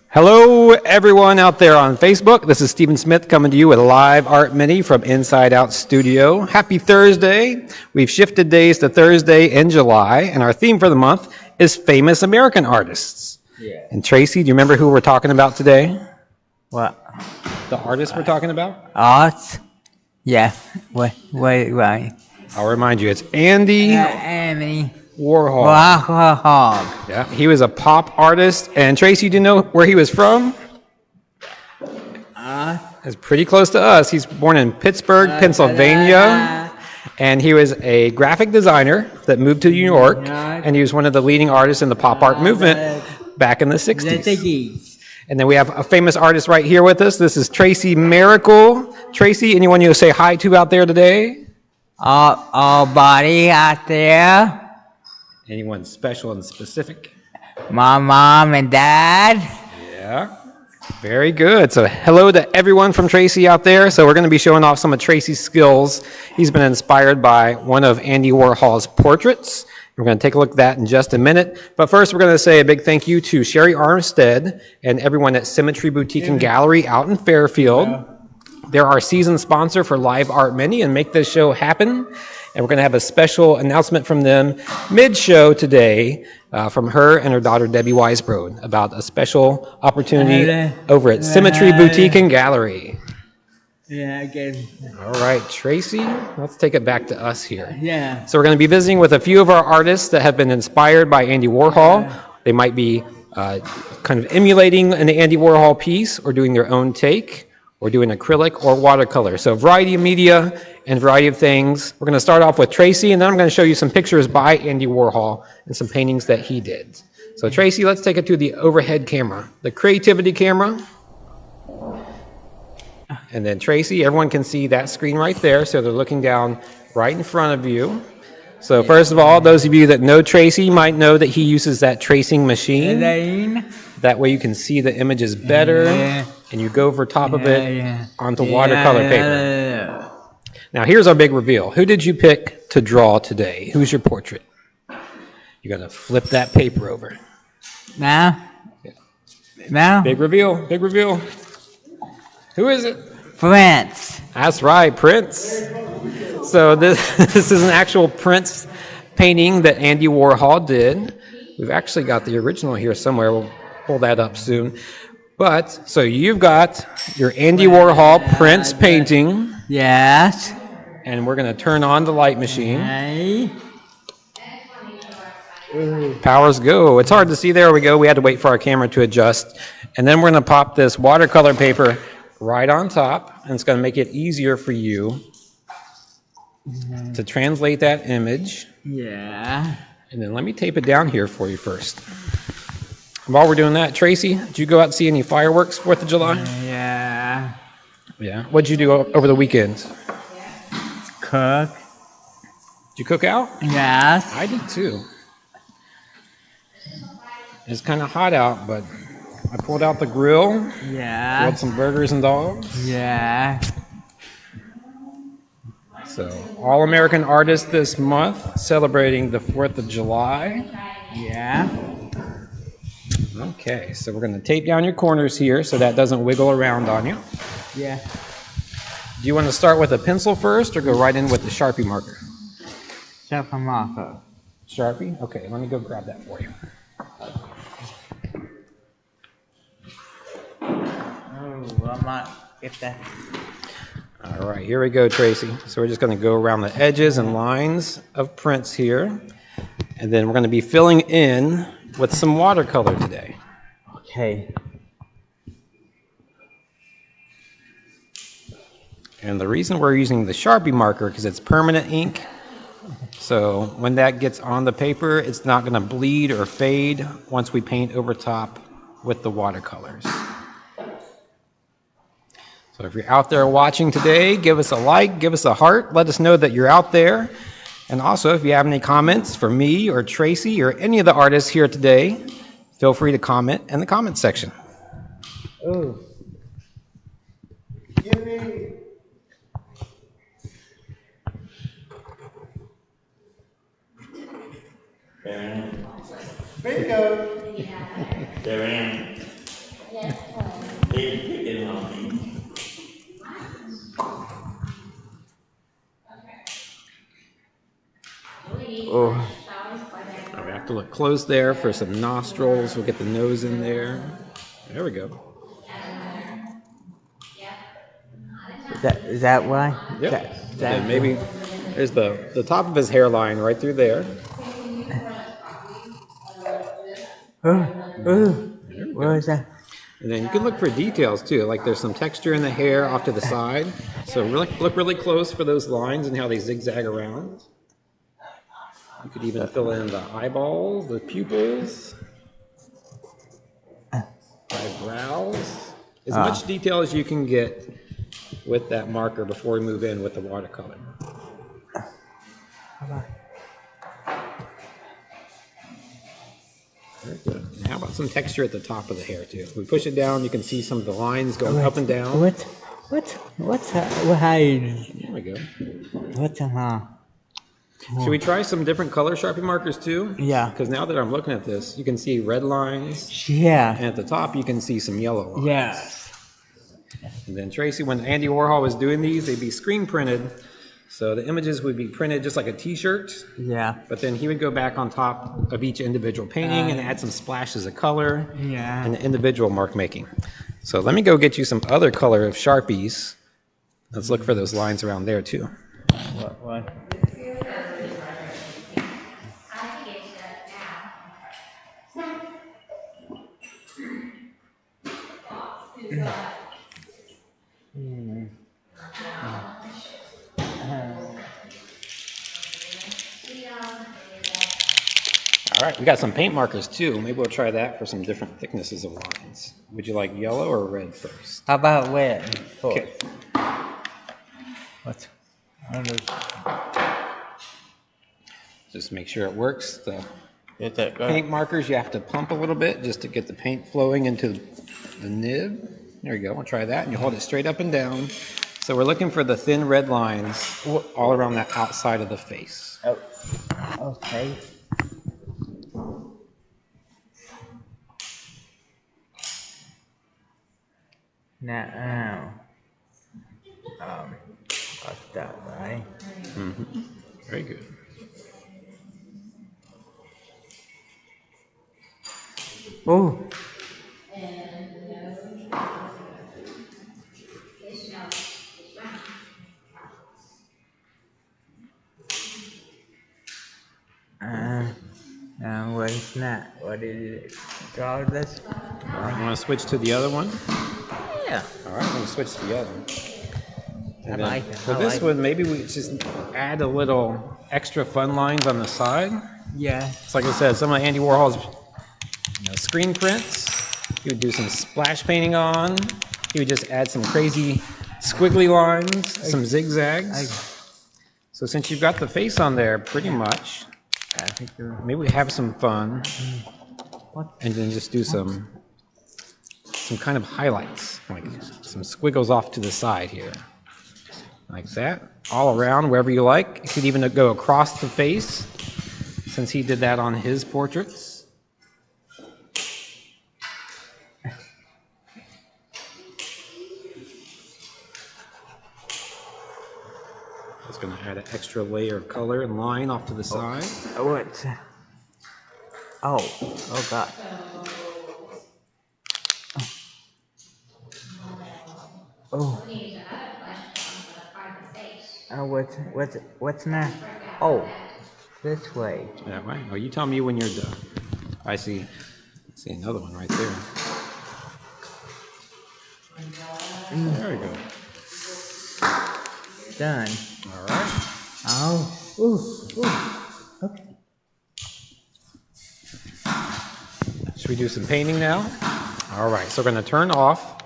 Hello, everyone out there on Facebook. This is Stephen Smith coming to you with a live Art Mini from Inside Out Studio. Happy Thursday. We've shifted days to Thursday in July, and our theme for the month is famous American artists. Yeah. And Tracy, do you remember who we're talking about today? What? The artist we're talking about? Art? Yeah. Wait. I'll remind you, it's Andy Andy Warhol. Warhol. Yeah, he was a pop artist. And Tracy, do you know where he was from? It's pretty close to us. He's born in Pittsburgh, Pennsylvania. And he was a graphic designer that moved to New York. And he was one of the leading artists in the pop art movement back in the 60s. And then we have a famous artist right here with us. This is Tracy Miracle. Tracy, anyone you say hi to out there today? All body out there. Anyone special and specific? My mom and dad. Yeah. Very good. So hello to everyone from Tracy out there. So we're going to be showing off some of Tracy's skills. He's been inspired by one of Andy Warhol's portraits. We're going to take a look at that in just a minute. But first, we're going to say a big thank you to Sherry Armstead and everyone at Symmetry Boutique and Gallery out in Fairfield. They're our season sponsor for Live Art Mini and make this show happen. And we're going to have a special announcement from them mid-show today from her and her daughter, Debbie Weisbrod, about a special opportunity over at Symmetry Boutique and Gallery. Yeah, again. All right, Tracy, let's take it back to us here. Yeah. So we're going to be visiting with a few of our artists that have been inspired by Andy Warhol. They might be kind of emulating an Andy Warhol piece or doing their own take or doing acrylic or watercolor. So a variety of media and a variety of things. We're going to start off with Tracy, and then I'm going to show you some pictures by Andy Warhol and some paintings that he did. So Tracy, let's take it to the overhead camera, the creativity camera. And then Tracy, everyone can see that screen right there, so they're looking down right in front of you. So first of all, those of you that know Tracy might know that he uses that tracing machine. That way you can see the images better, and you go over top of it onto watercolor paper. Now here's our big reveal. Who did you pick to draw today? Who's your portrait? You're going to flip that paper over. Now? Now? Big reveal, big reveal. Who is it? Prince. That's right, Prince. So this is an actual Prince painting that Andy Warhol did. We've actually got the original here somewhere. We'll pull that up soon. But, so you've got your Andy Warhol Prince painting. Yes. And we're going to turn on the light machine. Powers go. It's hard to see. There we go. We had to wait for our camera to adjust. And then we're going to pop this watercolor paper right on top, and it's going to make it easier for you to translate that image. Yeah. And then let me tape it down here for you first. While we're doing that, Tracy, did you go out and see any fireworks 4th of July? Yeah. Yeah. What'd you do over the weekend? Cook. Did you cook out? Yes. I did too. It's kind of hot out, but I pulled out the grill. Yeah. Grilled some burgers and dogs. Yeah. So, All American Artists this month, celebrating the 4th of July. Yeah. Okay, so we're going to tape down your corners here so that doesn't wiggle around on you. Yeah. Do you want to start with a pencil first or go right in with the Sharpie marker? Sharpie marker. Sharpie? Okay, let me go grab that for you. I might get that. All right, here we go, Tracy. So we're just going to go around the edges and lines of Prince here. And then we're going to be filling in with some watercolor today. Okay. And the reason we're using the Sharpie marker because it's permanent ink. So when that gets on the paper, it's not going to bleed or fade once we paint over top with the watercolors. So if you're out there watching today, give us a like, give us a heart, let us know that you're out there. And also, if you have any comments for me or Tracy or any of the artists here today, feel free to comment in the comment section. Oh. Yippee! Bingo! There I am. They picking on me. Oh. All right, we have to look close there for some nostrils. We'll get the nose in there. There we go. Is that why? Yep. That And maybe there's the top of his hairline right through there. Where is that? And then you can look for details too, like there's some texture in the hair off to the side. So look really close for those lines and how they zigzag around. You could even fill in the eyeballs, the pupils, eyebrows. As much detail as you can get with that marker before we move in with the watercolor. Very good. And how about some texture at the top of the hair too? If we push it down, you can see some of the lines going up and down. What's how There we go. what's Should we try some different color Sharpie markers too? Yeah. Because now that I'm looking at this, you can see red lines, Yeah. and at the top you can see some yellow lines. Yes. And then Tracy, when Andy Warhol was doing these, they'd be screen printed. So the images would be printed just like a t-shirt, Yeah. but then he would go back on top of each individual painting and add some splashes of color Yeah. and individual mark making. So let me go get you some other color of Sharpies. Let's look for those lines around there too. What? All right, we got some paint markers too. Maybe we'll try that for some different thicknesses of lines. Would you like yellow or red first? How about red? Okay. What? Just make sure it works. The Is that good? paint markers, you have to pump a little bit just to get the paint flowing into the nib. There you go. We'll try that, and you hold it straight up and down. So we're looking for the thin red lines all around the outside of the face. Oh. Okay. Now, what's that, right? Mm-hmm. Very good. Oh. What is that? What is it? Draw this? All right, you want to switch to the other one? Yeah. All right, I'm going to switch to the other one. And then like it. for this one, maybe we just add a little extra fun lines on the side. Yeah. It's like I said, some of Andy Warhol's screen prints. He would do some splash painting on. He would just add some crazy squiggly lines, some zigzags. So since you've got the face on there pretty much, I think you're... maybe we have some fun What? and then just do some kind of highlights, like some squiggles off to the side here. Like that, all around, wherever you like. You could even go across the face, since he did that on his portraits. It's going to add an extra layer of color and line off to the side. What? Oh God. Oh. What's that? Oh, this way. That way? Oh, you tell me when you're done. I see another one right there. There we go. Done. All right. Oh. Ooh. Okay. Should we do some painting now? All right, so we're going to turn off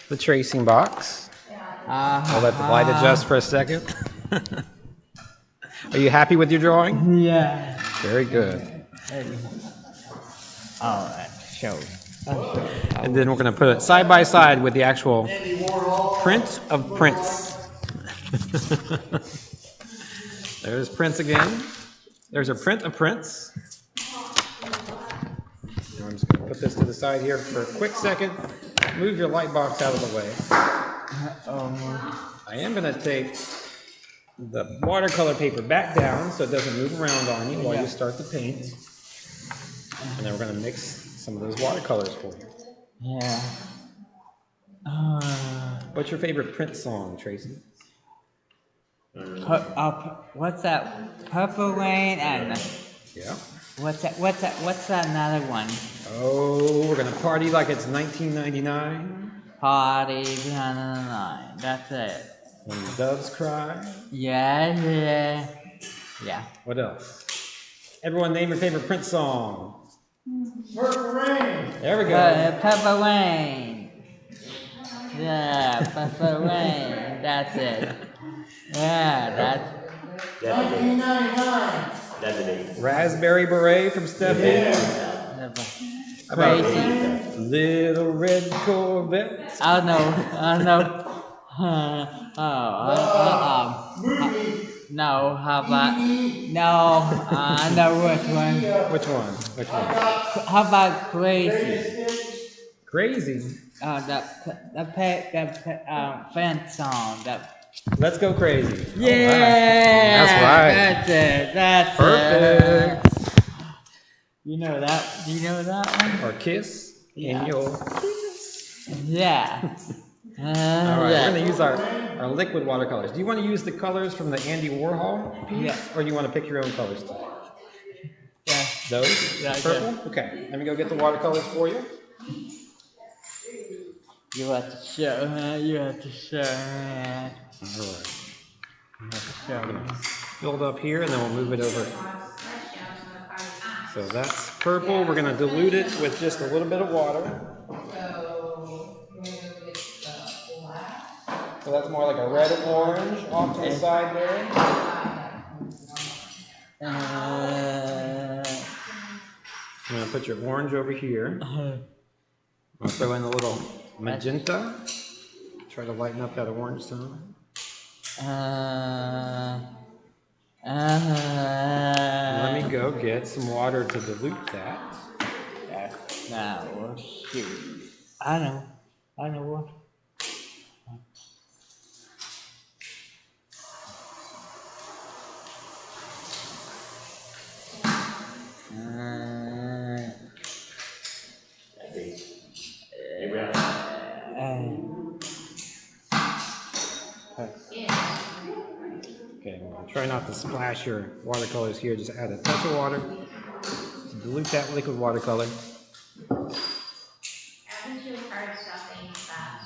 the tracing box. I'll let the light adjust for a second. Are you happy with your drawing? Yeah. Very good. All right. Show. And then we're going to put it side by side with the actual print of Prince. There's Prince again. There's a print of Prince. just going to put this to the side here for a quick second. Move your light box out of the way. I am going to take the watercolor paper back down so it doesn't move around on you while you start to paint. And then we're going to mix some of those watercolors for you. Yeah. What's your favorite Prince song, Tracy? What's that? Purple Rain and Yeah. what's that another one? Oh, we're going to party like it's 1999. Party behind the line. That's it. When the doves cry. Yeah. What else? Everyone name your favorite Prince song. Purple Rain. There we go. Purple Rain. Yeah, Purple Rain. That's it. Yeah, that's 1999. Raspberry Beret from Stephanie. crazy. Little Red Corvette. I don't know. No, how about I know which one. Which one? How about Crazy? Crazy. The fan song. Let's go crazy. Yeah, That's right. That's it. That's Perfect. it. You know that? Do you know that one? Or Kiss Yeah. in your. Yeah. All right, we're going to use our liquid watercolors. Do you want to use the colors from the Andy Warhol piece? Yeah. Or do you want to pick your own colors today? Yeah. Those? Yeah, Purple? Okay, let me go get the watercolors for you. You have to show her. You have to show her. All right. You have to show her. Build up here, and then we'll move it over. So that's purple. We're going to dilute it with just a little bit of water. So that's more like a red and orange off to the side there. I'm going to put your orange over here. I'll throw in a little magenta. Try to lighten up that orange tone. Let me go get some water to dilute that. Now, we'll shoot. I know what. Okay, well, try not to splash your watercolors here. Just add a touch of water to dilute that liquid watercolor. Haven't you heard something about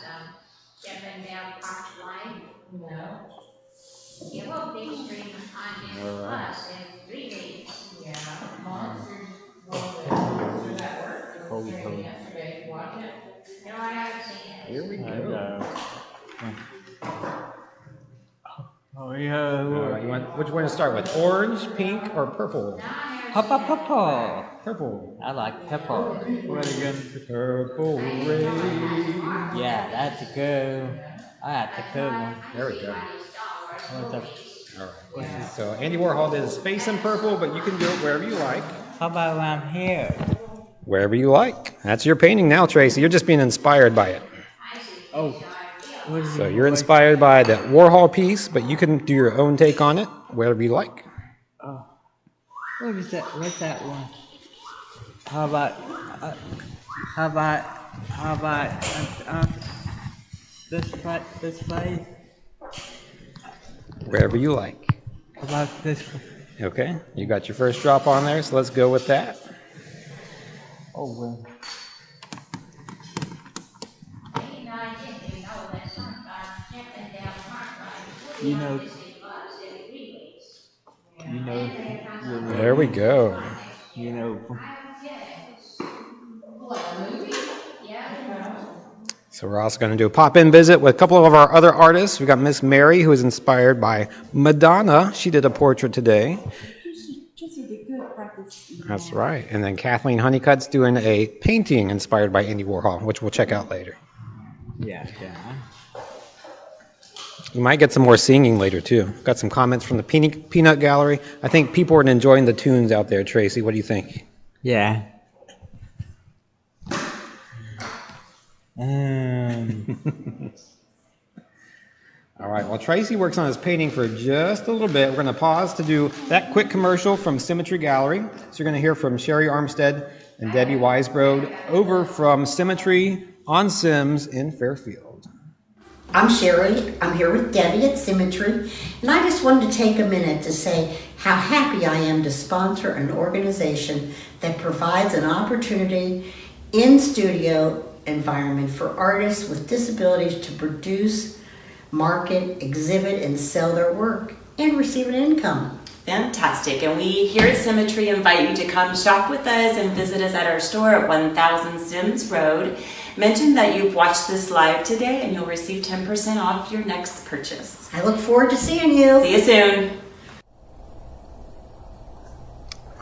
Chippendale Park Line? No. It will be streamed on Disney Plus in 3 days. Yeah. Does that work? Yesterday, watch it. No, I haven't seen it. Here we go. Oh yeah. All right, which one to start with? Orange, pink, or purple? Purple. Purple. I like purple. What again? Purple rain. Yeah, that's a good. That's a good one. There we go. What's up? All right. So Andy Warhol did his face in purple, but you can do it wherever you like. How about around here? Wherever you like. That's your painting now, Tracy. You're just being inspired by it. Oh. What is So it? you're inspired by that Warhol piece, but you can do your own take on it, wherever you like. Oh. What is that? What's that one? How about this place? Wherever you like. How about this? Okay, you got your first drop on there, so let's go with that. Oh well. You know. There we go. You know. So we're also going to do a pop-in visit with a couple of our other artists. We've got Miss Mary, who is inspired by Madonna. She did a portrait today. That's right. And then Kathleen Honeycutt's doing a painting inspired by Andy Warhol, which we'll check out later. Yeah. You might get some more singing later, too. Got some comments from the Peanut Gallery. I think people are enjoying the tunes out there, Tracy. What do you think? Yeah. All right, while Tracy works on his painting for just a little bit, we're going to pause to do that quick commercial from Symmetry Gallery. So you're going to hear from Sherry Armstead and Debbie Weisbrod over from Symmetry on Sims in Fairfield. I'm Sherry. I'm here with Debbie at Symmetry, and I just wanted to take a minute to say how happy I am to sponsor an organization that provides an opportunity in studio environment for artists with disabilities to produce, market, exhibit, and sell their work and receive an income. Fantastic. And we here at Symmetry invite you to come shop with us and visit us at our store at 1000 Sims Road. Mention that you've watched this live today and you'll receive 10% off your next purchase. I look forward to seeing you. See you soon.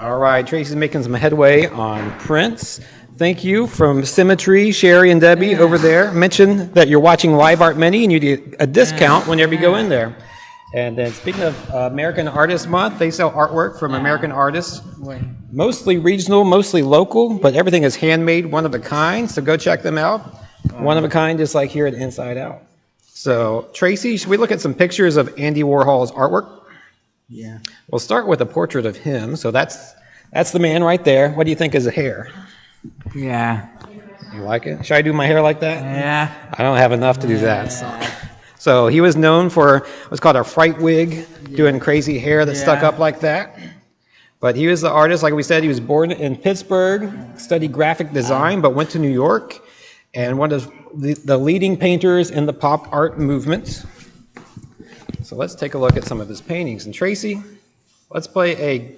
All right, Tracy's making some headway on prints. Thank you from Symmetry, Sherry and Debbie over there. Mention that you're watching Live Art Mini and you get a discount whenever you go in there. And then speaking of American Artists Month, they sell artwork from American artists, mostly regional, mostly local, but everything is handmade, one of a kind, so go check them out. One of a kind, just like here at Inside Out. So Tracy, should we look at some pictures of Andy Warhol's artwork? Yeah. We'll start with a portrait of him. So that's the man right there. What do you think is the hair? Yeah. You like it? Should I do my hair like that? Yeah. I don't have enough to do that. So he was known for what's called a fright wig, doing crazy hair that stuck up like that. But he was the artist, like we said, he was born in Pittsburgh, studied graphic design, but went to New York, and one of the leading painters in the pop art movement. So let's take a look at some of his paintings. And Tracy, let's play a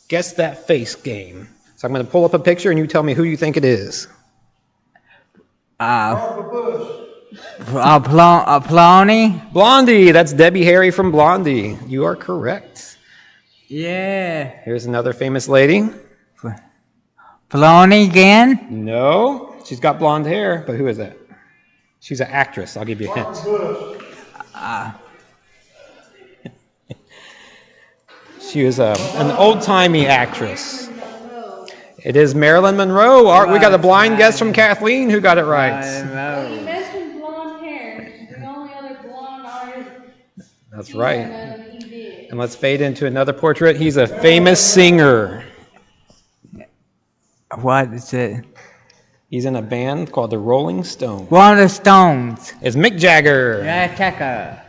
Guess That Face game. So I'm going to pull up a picture and you tell me who you think it is. Plony? Blondie, that's Debbie Harry from Blondie. You are correct. Yeah. Here's another famous lady. Plony again? No, she's got blonde hair, but who is that? She's an actress. I'll give you a hint. She was an old-timey actress. It is Marilyn Monroe. We got a blind guess from Kathleen who got it right. You mentioned blonde hair. The only other blonde artist. That's right. He did. And let's fade into another portrait. He's a famous singer. What is it? He's in a band called the Rolling Stones. One of the Stones. It's Mick Jagger. Yeah, Tucker.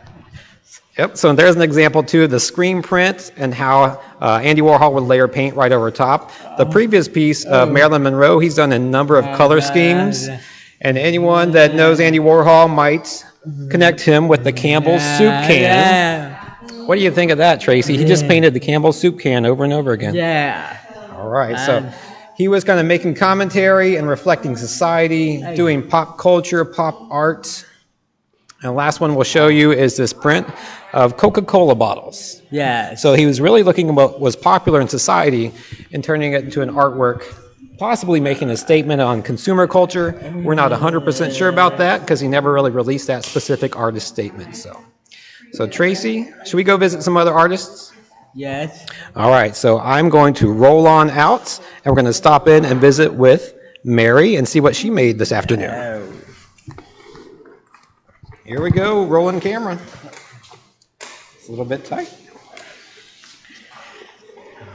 Yep, so there's an example too, the screen print and how Andy Warhol would layer paint right over top. The previous piece of Marilyn Monroe, he's done a number of color schemes. And anyone that knows Andy Warhol might connect him with the Campbell's soup can. Yeah. What do you think of that, Tracy? He just painted the Campbell's soup can over and over again. Yeah. All right, so he was kind of making commentary and reflecting society, doing pop culture, pop art. And the last one we'll show you is this print of Coca-Cola bottles. Yeah. So he was really looking at what was popular in society and turning it into an artwork, possibly making a statement on consumer culture. We're not 100% sure about that because he never really released that specific artist statement. So Tracy, should we go visit some other artists? Yes. All right, so I'm going to roll on out, and we're going to stop in and visit with Mary and see what she made this afternoon. Here we go, rolling camera. It's a little bit tight.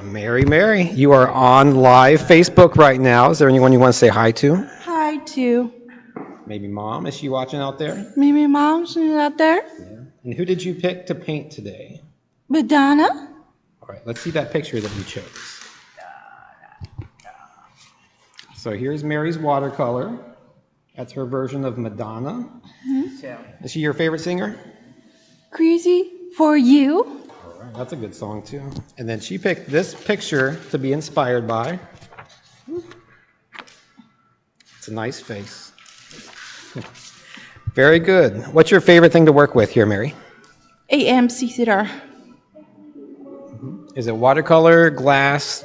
Mary, you are on live Facebook right now. Is there anyone you want to say hi to? Hi to Maybe Mom. Is she watching out there? Mimi Mom, she's out there. Yeah. And who did you pick to paint today? Madonna. All right, let's see that picture that you chose. So here's Mary's watercolor. That's her version of Madonna. Is she your favorite singer? Crazy for you. All right, that's a good song too. And then she picked this picture to be inspired by. It's a nice face. Very good. What's your favorite thing to work with here, Mary? AMC theater. Is it watercolor, glass?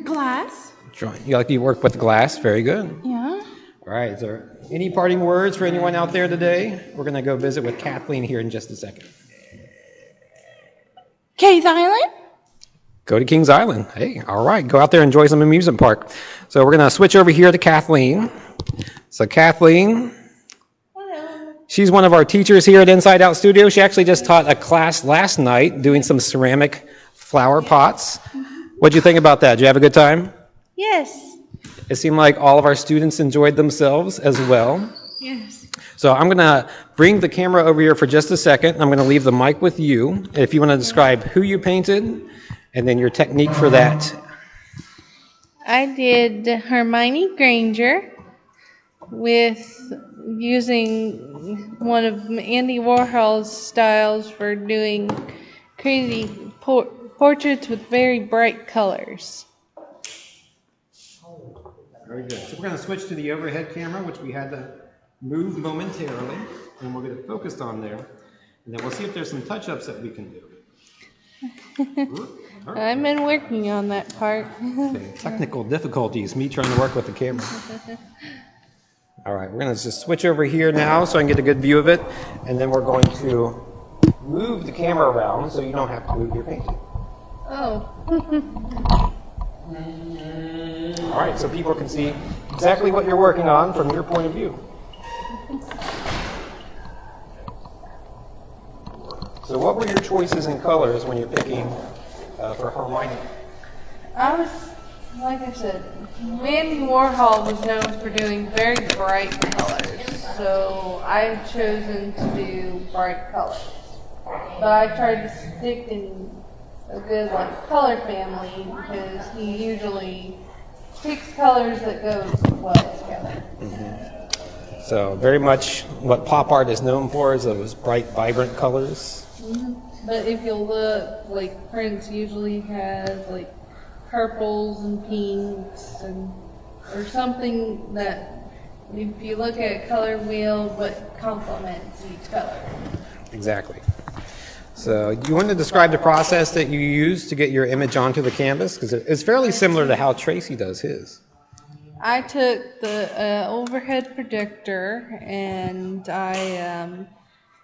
Glass. Drawing. You work with glass. Very good. Yeah. All right. Is there any parting words for anyone out there today? We're going to go visit with Kathleen here in just a second. Kay's Island. Go to Kings Island. Hey, all right. Go out there and enjoy some amusement park. So we're going to switch over here to Kathleen. So Kathleen, She's one of our teachers here at Inside Out Studio. She actually just taught a class last night doing some ceramic flower pots. What'd you think about that? Did you have a good time? Yes. It seemed like all of our students enjoyed themselves as well. Yes. So I'm going to bring the camera over here for just a second. I'm going to leave the mic with you. If you want to describe who you painted and then your technique for that. I did Hermione Granger with using one of Andy Warhol's styles for doing crazy portraits with very bright colors. Very good. So we're going to switch to the overhead camera, which we had to move momentarily, and we'll get it focused on there. And then we'll see if there's some touch-ups that we can do. I've been working on that part. Okay, technical difficulties, me trying to work with the camera. All right, we're going to just switch over here now so I can get a good view of it, and then we're going to move the camera around so you don't have to move your painting. Oh. All right, so people can see exactly what you're working on from your point of view. So what were your choices in colors when you're picking for Hermione? I was, like I said, Andy Warhol was known for doing very bright colors, so I've chosen to do bright colors. But I tried to stick in a good color family because he usually picks colors that go well together. Mm-hmm. So very much what pop art is known for is those bright, vibrant colors. Mm-hmm. But if you look, Prince usually has purples and pinks or something that, if you look at a color wheel, what complements each color. Exactly. So do you want to describe the process that you use to get your image onto the canvas? Because it's fairly similar to how Tracy does his. I took the overhead projector and I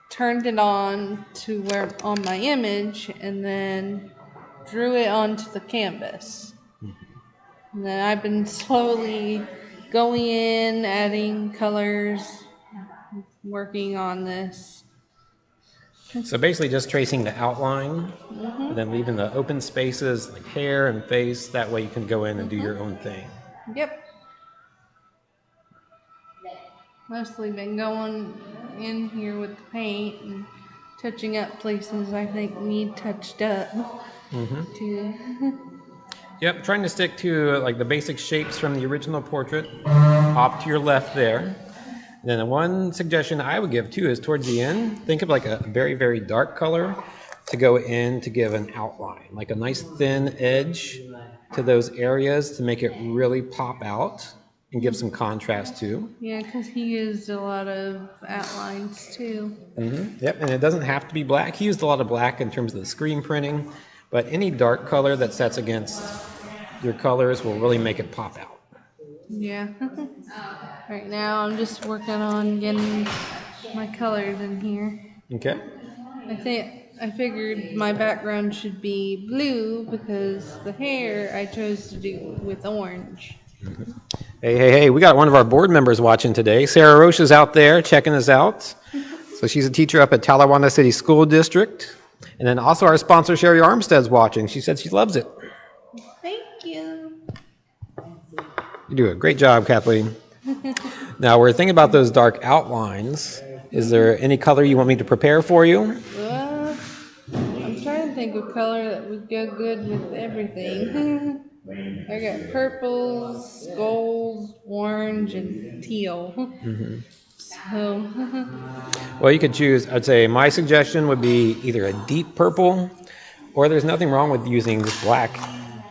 turned it on to where on my image and then drew it onto the canvas. And then I've been slowly going in, adding colors, working on this. So basically just tracing the outline, and then leaving the open spaces like hair and face. That way you can go in and do your own thing. Yep. Mostly been going in here with the paint and touching up places I think need touched up. Too. Yep, trying to stick to the basic shapes from the original portrait, off to your left there. And then the one suggestion I would give too is towards the end, think of a very, very dark color to go in to give an outline, like a nice thin edge to those areas to make it really pop out and give some contrast too. Yeah, because he used a lot of outlines too. Yep, and it doesn't have to be black. He used a lot of black in terms of the screen printing, but any dark color that sets against your colors will really make it pop out. Yeah. Right now I'm just working on getting my colors in here. Okay. I figured my background should be blue because the hair I chose to do with orange. Hey, we got one of our board members watching today. Sarah Roche is out there checking us out. So she's a teacher up at Talawanda City School District. And then also our sponsor, Sherry Armstead's watching. She said she loves it. Thank you. You do a great job, Kathleen. Now, we're thinking about those dark outlines. Is there any color you want me to prepare for you? I'm trying to think of color that would go good with everything. I got purples, golds, orange, and teal. So. Well, you could choose, I'd say my suggestion would be either a deep purple, or there's nothing wrong with using just black,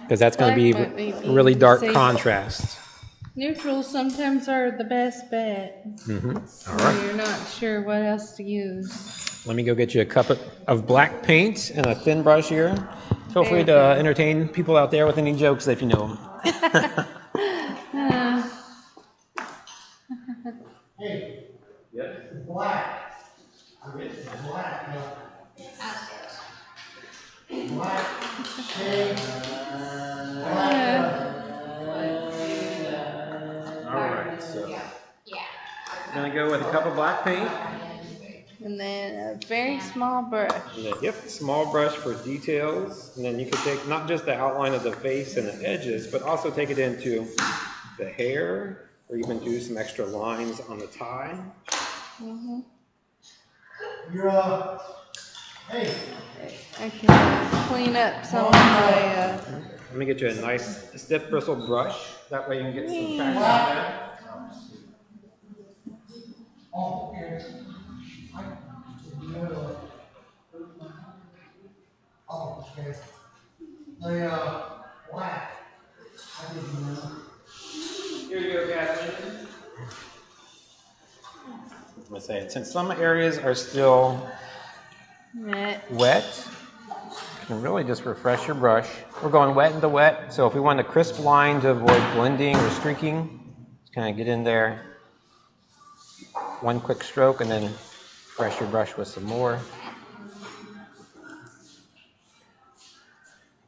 because that's going to be really dark contrast. Neutrals sometimes are the best bet. All right. You're not sure what else to use. Let me go get you a cup of black paint and a thin brush here. Feel free to entertain people out there with any jokes if you know them. Hey, black. I'm getting black. Black shade. All right, so I'm going to go with a cup of black paint. And then a very small brush. And then, yep, small brush for details. And then you can take not just the outline of the face and the edges, but also take it into the hair, or even do some extra lines on the tie. Mm-hmm. Hey. I can clean up some of my. Let me get you a nice stiff bristle brush. That way you can get some practice on there. Oh, okay. Oh, okay. The black. I didn't know. Here you go, Kathleen. Let's say, since some areas are still wet, you can really just refresh your brush. We're going wet into wet, so if we want a crisp line to avoid blending or streaking, just kind of get in there. One quick stroke, and then refresh your brush with some more.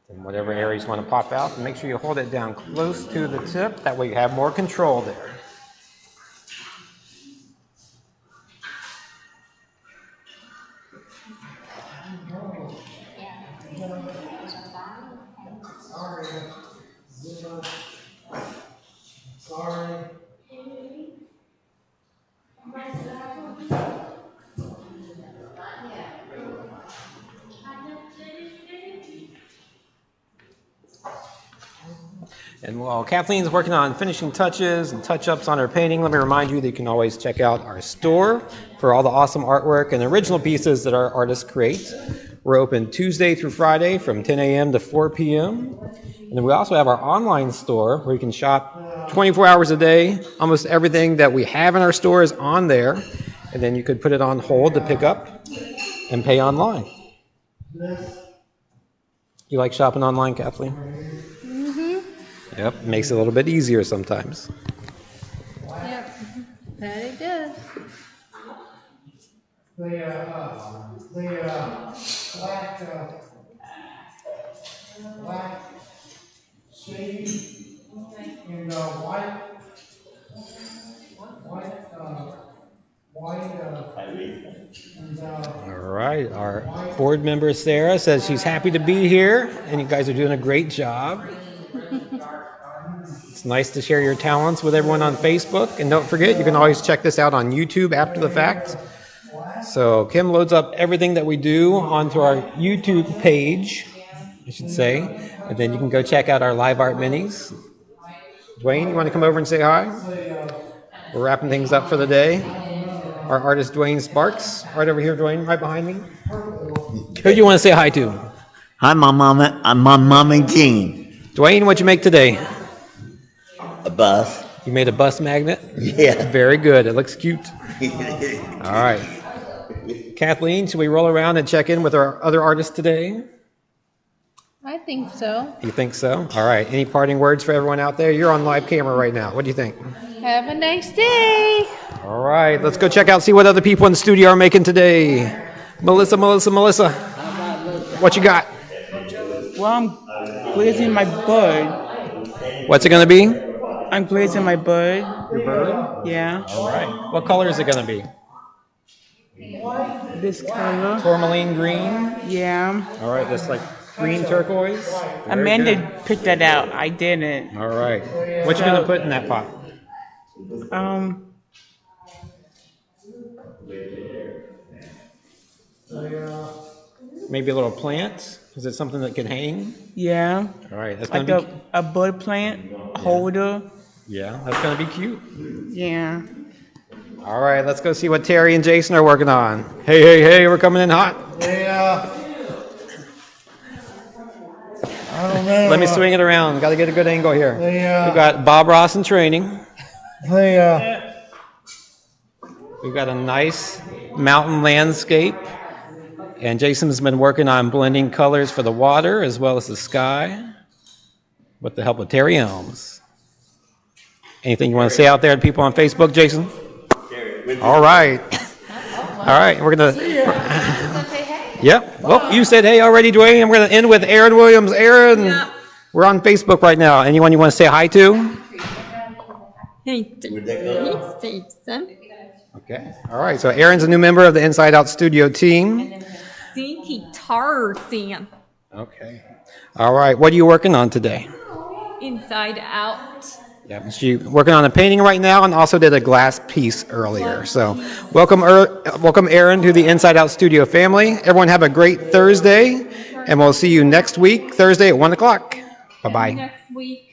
And whatever areas you want to pop out, and make sure you hold it down close to the tip. That way you have more control there. Sorry. And while Kathleen's working on finishing touches and touch-ups on her painting, let me remind you that you can always check out our store for all the awesome artwork and original pieces that our artists create. We're open Tuesday through Friday from 10 a.m. to 4 p.m. And then we also have our online store where you can shop 24 hours a day. Almost everything that we have in our store is on there. And then you could put it on hold to pick up and pay online. You like shopping online, Kathleen? Mm-hmm. Yep, makes it a little bit easier sometimes. Yep, that it does. Black shady and white and All right, our board member Sarah says she's happy to be here, and you guys are doing a great job. It's nice to share your talents with everyone on Facebook, and don't forget, you can always check this out on YouTube after the fact. So Kim loads up everything that we do onto our YouTube page, I should say, and then you can go check out our live art minis. Dwayne, you want to come over and say hi? We're wrapping things up for the day. Our artist Dwayne Sparks, right over here, Dwayne, right behind me. Who do you want to say hi to? Hi, my mama. I'm my mommy Jean. Dwayne, what'd you make today? A bus. You made a bus magnet? Yeah. Very good. It looks cute. All right. Kathleen, should we roll around and check in with our other artists today? I think so. You think so? All right. Any parting words for everyone out there? You're on live camera right now. What do you think? Have a nice day. All right. Let's go check out, see what other people in the studio are making today. Melissa. What you got? Well, I'm glazing my bird. What's it going to be? I'm glazing my bird. Your bird? Yeah. All right. What color is it going to be? This color. Tourmaline green? Yeah. All right. That's like green turquoise? Very Amanda good. picked that out. I didn't. All right. What you going to put in that pot? Maybe a little plant? Is it something that can hang? Yeah. All right. That's Like going to be... a bird plant holder. Yeah, that's going to be cute. Yeah. All right, let's go see what Terry and Jason are working on. Hey, we're coming in hot. I don't know. Let me swing it around. Got to get a good angle here. We've got Bob Ross in training. We've got a nice mountain landscape. And Jason's been working on blending colors for the water as well as the sky with the help of Terry Elms. Anything you want to say out there to people on Facebook, Jason? All right. All right, we're going to... Yep. Well, you said hey already, Dwayne. I'm going to end with Aaron Williams. Aaron, we're on Facebook right now. Anyone you want to say hi to? Hey, Jason. Okay. All right. So Aaron's a new member of the Inside Out Studio team. Stinky Tarzan. Okay. All right. What are you working on today? Inside Out. Yeah, she's working on a painting right now and also did a glass piece earlier. So welcome Aaron to the Inside Out Studio family. Everyone have a great Thursday, and we'll see you next week, Thursday at 1 o'clock. Bye-bye. Next week.